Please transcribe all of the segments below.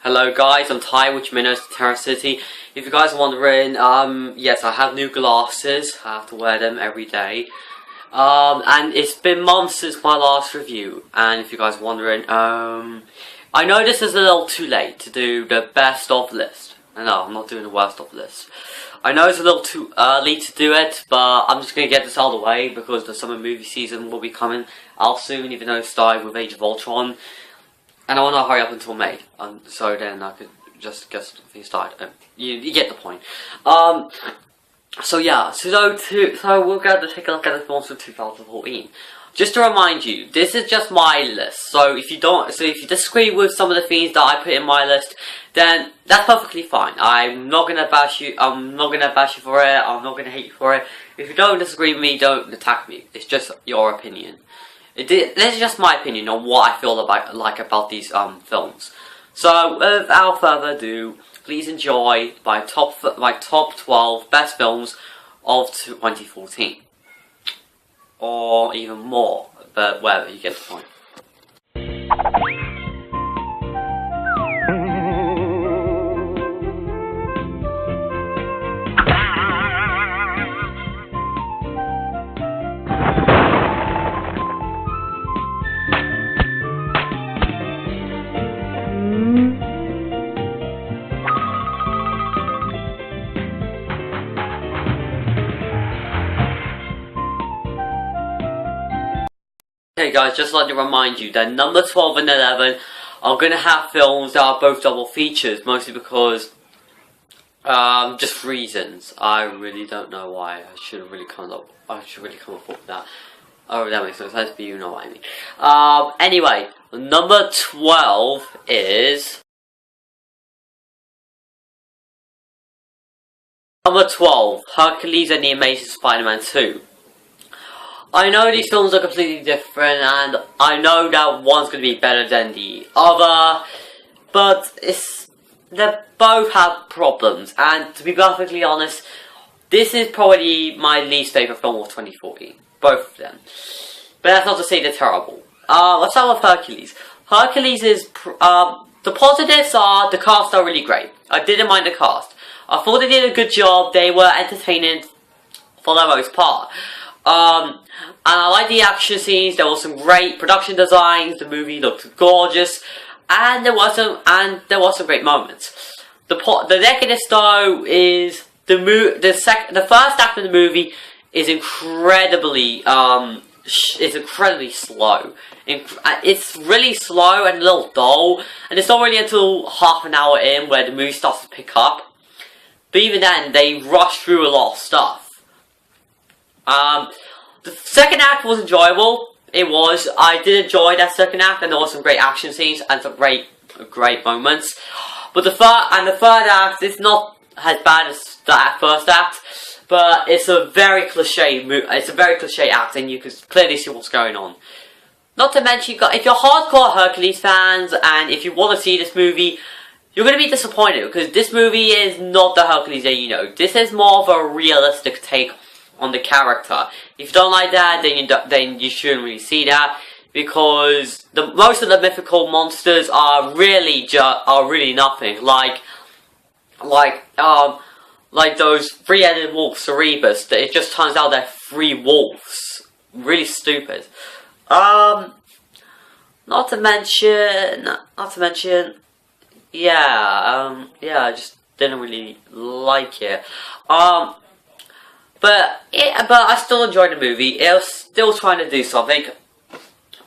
Hello guys, I'm Ty, which means Terra City. If you guys are wondering, yes, I have new glasses. I have to wear them every day. And it's been months since my last review. And if you guys are wondering, I know this is a little too late to do the best of list. No, I'm not doing the worst of list. I know it's a little too early to do it, but I'm just going to get this out of the way because the summer movie season will be coming out soon, even though it started with Age of Ultron. And I want to hurry up until May, so then I could just get things started. You get the point. So yeah, so we're going to take a look at the films from 2014. Just to remind you, this is just my list. So if you disagree with some of the things that I put in my list, then that's perfectly fine. I'm not gonna bash you. I'm not gonna bash you for it. I'm not gonna hate you for it. If you don't disagree with me, don't attack me. It's just your opinion. This is just my opinion on what I feel about these films. So without further ado, please enjoy my top 12 best films of 2014, or even more, but whatever, you get the point. Okay guys, just like to remind you that number 12 and 11 are going to have films that are both double features, mostly because, just reasons. I really don't know why. I should really come up with that. Oh, that makes no sense, but you know what I mean. Anyway, number 12 is... Number 12, Hercules and the Amazing Spider-Man 2. I know these films are completely different, and I know that one's going to be better than the other, but they both have problems, and to be perfectly honest, this is probably my least favourite film of 2014, both of them. But that's not to say they're terrible. Let's start with Hercules. Hercules is, the positives are, the cast are really great. I didn't mind the cast. I thought they did a good job, they were entertaining for the most part. And I like the action scenes. There was some great production designs. The movie looked gorgeous, and there was some great moments. The decadence though is the first act of the movie is incredibly slow. It's really slow and a little dull, and it's not really until half an hour in where the movie starts to pick up. But even then, they rush through a lot of stuff. The second act was enjoyable. It was. I did enjoy that second act, and there was some great action scenes and some great moments. But the third act is not as bad as the first act, but it's a very cliche. It's a very cliche act, and you can clearly see what's going on. Not to mention, if you're hardcore Hercules fans, and if you want to see this movie, you're going to be disappointed because this movie is not the Hercules that you know. This is more of a realistic take on the character. If you don't like that, then you shouldn't really see that, because most of the mythical monsters are really nothing. Like those three-headed wolves, Cerebus. That it just turns out they're three wolves. Really stupid. Not to mention, yeah, I just didn't really like it. But I still enjoyed the movie. It was still trying to do something.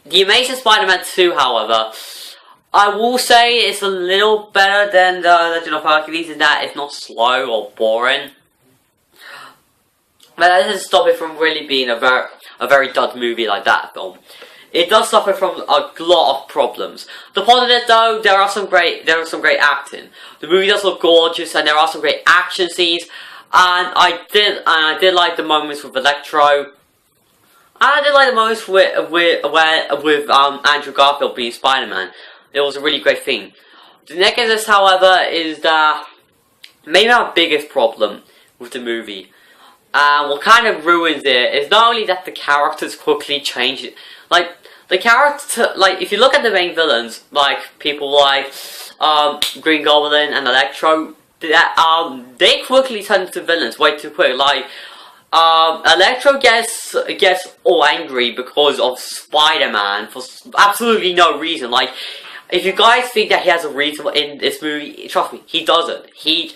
The Amazing Spider-Man 2, however, I will say it's a little better than the Legend of Hercules in that it's not slow or boring. But that doesn't stop it from really being a very dud movie like that film. It does suffer from a lot of problems. The positive though, there was some great acting. The movie does look gorgeous, and there are some great action scenes. And I did like the moments with Electro. And I did like the moments with Andrew Garfield being Spider-Man. It was a really great thing. The negatives, however, is that maybe our biggest problem with the movie, what kind of ruins it, is not only that the characters quickly change. Like, the character, like, if you look at the main villains, like, people like Green Goblin and Electro, they quickly turn into villains way too quick. Like, Electro gets all angry because of Spider-Man for absolutely no reason. Like, if you guys think that he has a reason in this movie, trust me, he doesn't. He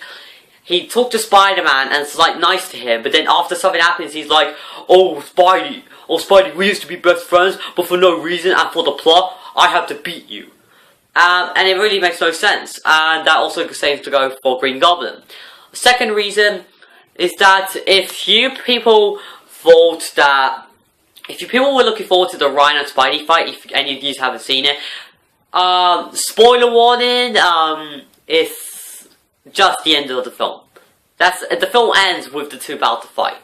talked to Spider-Man and it's like nice to him, but then after something happens, he's like, "Oh, Spidey, we used to be best friends, but for no reason and for the plot, I have to beat you." And it really makes no sense. And that also seems to go for Green Goblin. Second reason is that if you people were looking forward to the Ryan and Spidey fight, if any of you haven't seen it, spoiler warning, it's just the end of the film. The film ends with the two about to fight.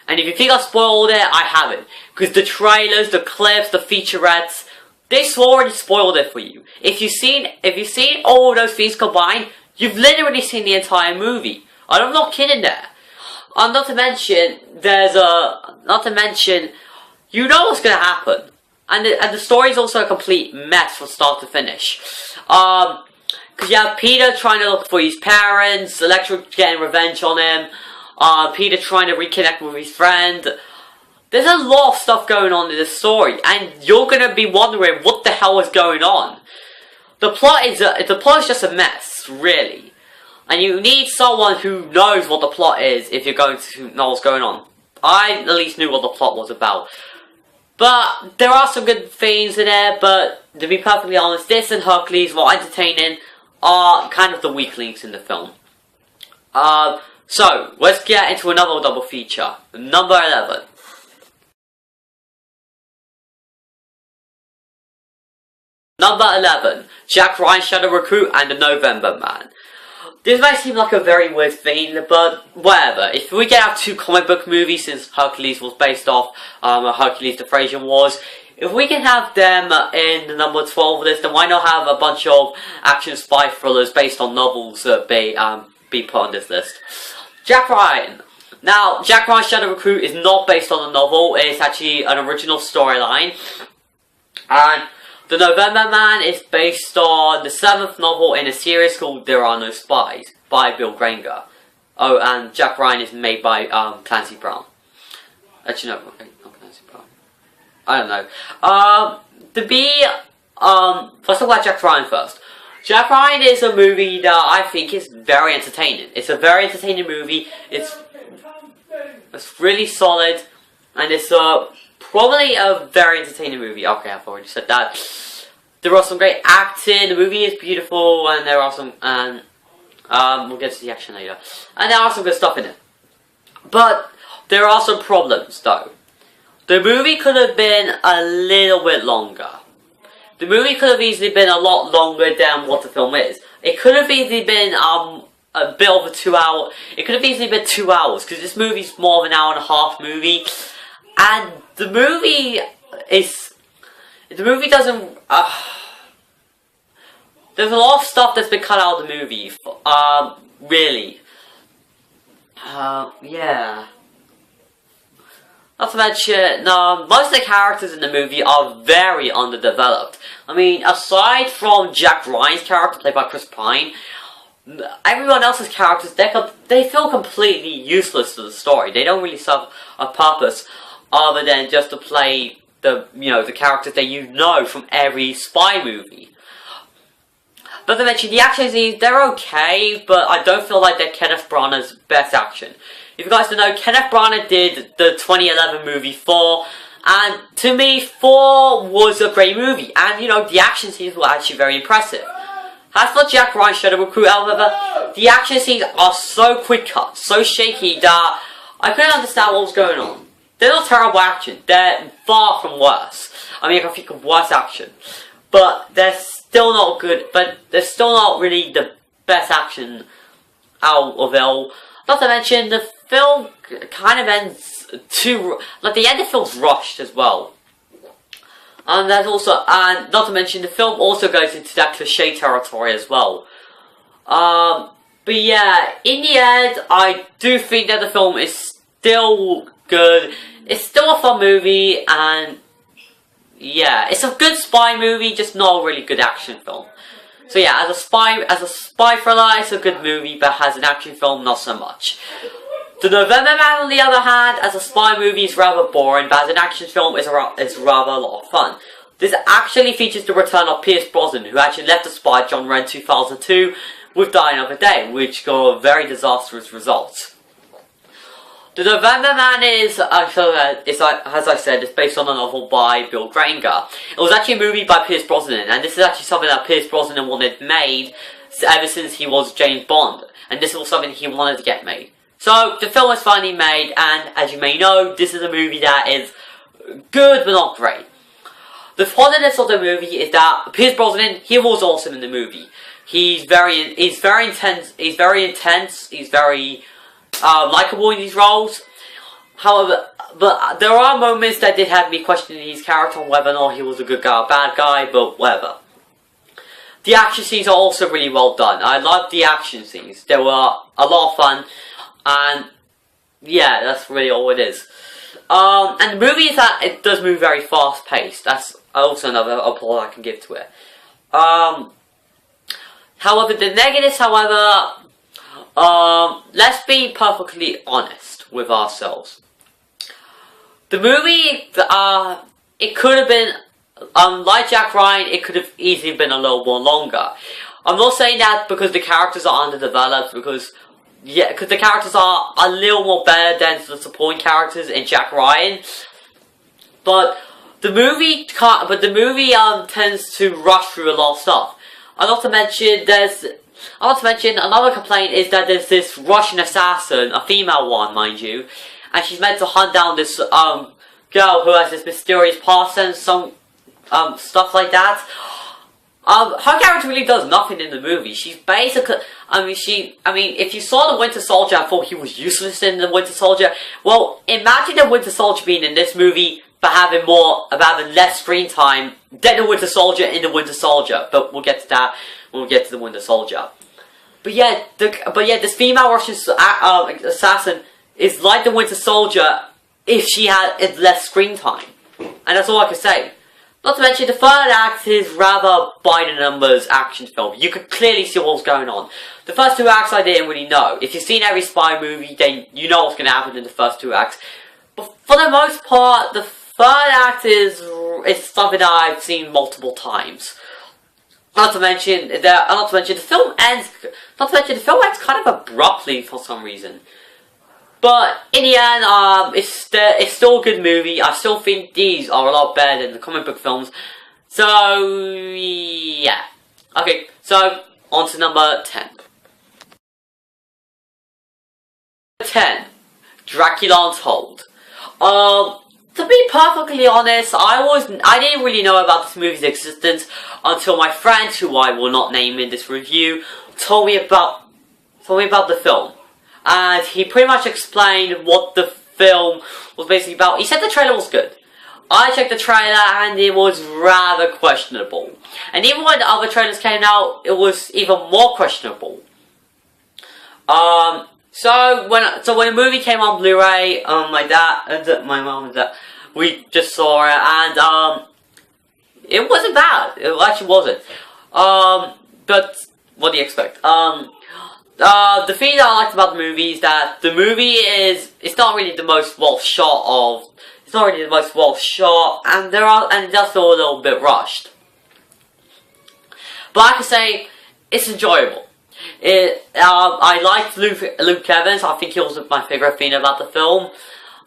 And if you think I spoiled it, I haven't. Because the trailers, the clips, the featurettes, they already spoiled it for you. If you've seen all those things combined, you've literally seen the entire movie. I'm not kidding there. Not to mention, you know what's gonna happen. And the story's also a complete mess from start to finish. Because you have Peter trying to look for his parents, Electro getting revenge on him, Peter trying to reconnect with his friend. There's a lot of stuff going on in this story, and you're gonna be wondering what the hell is going on. The plot is just a mess, really. And you need someone who knows what the plot is if you're going to know what's going on. I at least knew what the plot was about. But there are some good things in there, but to be perfectly honest, this and Hercules, while entertaining, are kind of the weak links in the film. So, let's get into another double feature. Number 11. Number 11. Jack Ryan Shadow Recruit and the November Man. This might seem like a very weird thing, but whatever. If we get out two comic book movies, since Hercules was based off Hercules the Thracian Wars, if we can have them in the number 12 list, then why not have a bunch of action spy thrillers based on novels that be put on this list? Jack Ryan. Now, Jack Ryan Shadow Recruit is not based on a novel, it's actually an original storyline. And The November Man is based on the 7th novel in a series called There Are No Spies by Bill Granger. Oh, and Jack Ryan is made by Clancy Brown. Actually, no, okay, not Clancy Brown. I don't know. Let's talk about Jack Ryan first. Jack Ryan is a movie that I think is very entertaining. It's a very entertaining movie. It's really solid, and it's probably a very entertaining movie. Okay, I've already said that. There are some great acting. The movie is beautiful, and there are some. We'll get to the action later. And there are some good stuff in it. But there are some problems, though. The movie could have been a little bit longer. The movie could have easily been a lot longer than what the film is. It could have easily been a bit over 2 hours. It could have easily been 2 hours, because this movie's more of an hour and a half movie. And the movie doesn't. There's a lot of stuff that's been cut out of the movie. Really. Yeah. Not to mention, most of the characters in the movie are very underdeveloped. I mean, aside from Jack Ryan's character, played by Chris Pine, everyone else's characters, they feel completely useless to the story. They don't really serve a purpose other than just to play the characters that you know from every spy movie. Not to mention, the action scenes, they're okay, but I don't feel like they're Kenneth Branagh's best action. If you guys don't know, Kenneth Branagh did the 2011 movie Thor, and to me, Thor was a great movie, and the action scenes were actually very impressive. As for Jack Ryan Shadow Recruit, however, the action scenes are so quick cut, so shaky that I couldn't understand what was going on. They're not terrible action, they're far from worse. I mean, I can think of worse action. But they're still not good, but they're still not really the best action out of it all. Not to mention, the film kind of ends the end of the film's rushed as well. And there's also, and not to mention, the film also goes into that cliche territory as well. But yeah, in the end, I do think that the film is still good. It's still a fun movie, and yeah, it's a good spy movie, just not a really good action film. So yeah, as a spy thriller, it's a good movie, but as an action film, not so much. The November Man, on the other hand, as a spy movie is rather boring, but as an action film is rather a lot of fun. This actually features the return of Pierce Brosnan, who actually left the spy genre in 2002 with Die Another Day, which got a very disastrous result. The November Man is, as I said, it's based on a novel by Bill Granger. It was actually a movie by Pierce Brosnan, and this is actually something that Pierce Brosnan wanted made ever since he was James Bond, and this was something he wanted to get made. So, the film was finally made, and as you may know, this is a movie that is good but not great. The positives of the movie is that Pierce Brosnan, he was awesome in the movie. He's very intense, he's very likable in these roles. However, but there are moments that did have me questioning his character on whether or not he was a good guy or bad guy, but whatever. The action scenes are also really well done. I loved the action scenes. They were a lot of fun, and yeah, that's really all it is. And the movie is that it does move very fast paced. That's also another applaud I can give to it. However, the negatives, let's be perfectly honest with ourselves. The movie, it could have been, like Jack Ryan, it could have easily been a little more longer. I'm not saying that because the characters are underdeveloped, because the characters are a little more better than the supporting characters in Jack Ryan. But the movie tends to rush through a lot of stuff. Not to mention another complaint is that there's this Russian assassin, a female one, mind you, and she's meant to hunt down this girl who has this mysterious past and some stuff like that. Her character really does nothing in the movie. She's basically, if you saw the Winter Soldier and thought he was useless in the Winter Soldier, well, imagine the Winter Soldier being in this movie, but having less screen time than the Winter Soldier in the Winter Soldier. But we'll get to that when we get to the Winter Soldier. But yeah, this female Russian assassin is like the Winter Soldier if she had less screen time, and that's all I can say. Not to mention, the third act is rather by the numbers action film. You could clearly see what was going on. The first two acts I didn't really know. If you've seen every spy movie, then you know what's going to happen in the first two acts. But for the most part, the third act is something that I've seen multiple times. Not to mention the film ends kind of abruptly for some reason. But in the end, it's still a good movie. I still think these are a lot better than the comic book films. So yeah. Okay, so on to number 10. 10. Dracula Untold. To be perfectly honest, I didn't really know about this movie's existence until my friend, who I will not name in this review, told me about the film. And he pretty much explained what the film was basically about. He said the trailer was good. I checked the trailer and it was rather questionable. And even when the other trailers came out, it was even more questionable. So when the movie came on Blu-ray, my dad and my mom and dad, we just saw it, and it wasn't bad. It actually wasn't. But what do you expect? The thing that I liked about the movie is that the movie it's not really the most well shot, and it does feel a little bit rushed. But I can say it's enjoyable. I liked Luke Evans. I think he was my favorite thing about the film.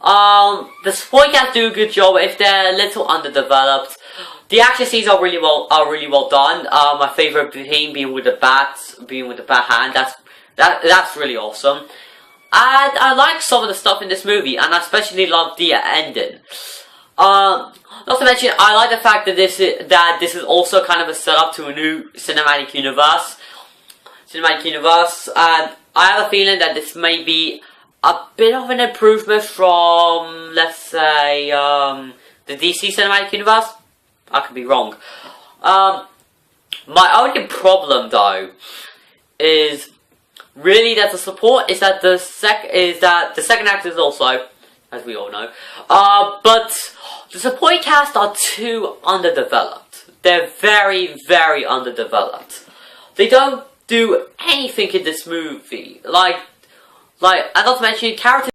The supporting cast do a good job if they're a little underdeveloped. The action scenes are really well done. My favorite thing being with the bat hand. That's really awesome. And I like some of the stuff in this movie, and I especially love the ending. Not to mention, I like the fact that this is also kind of a setup to a new cinematic universe. And I have a feeling that this may be a bit of an improvement from, let's say, the DC cinematic universe. I could be wrong. My only problem, though, is really that the support is that the second act is also, as we all know, but the supporting cast are too underdeveloped. They're very, very underdeveloped. They don't do anything in this movie. Like, and not to mention, characters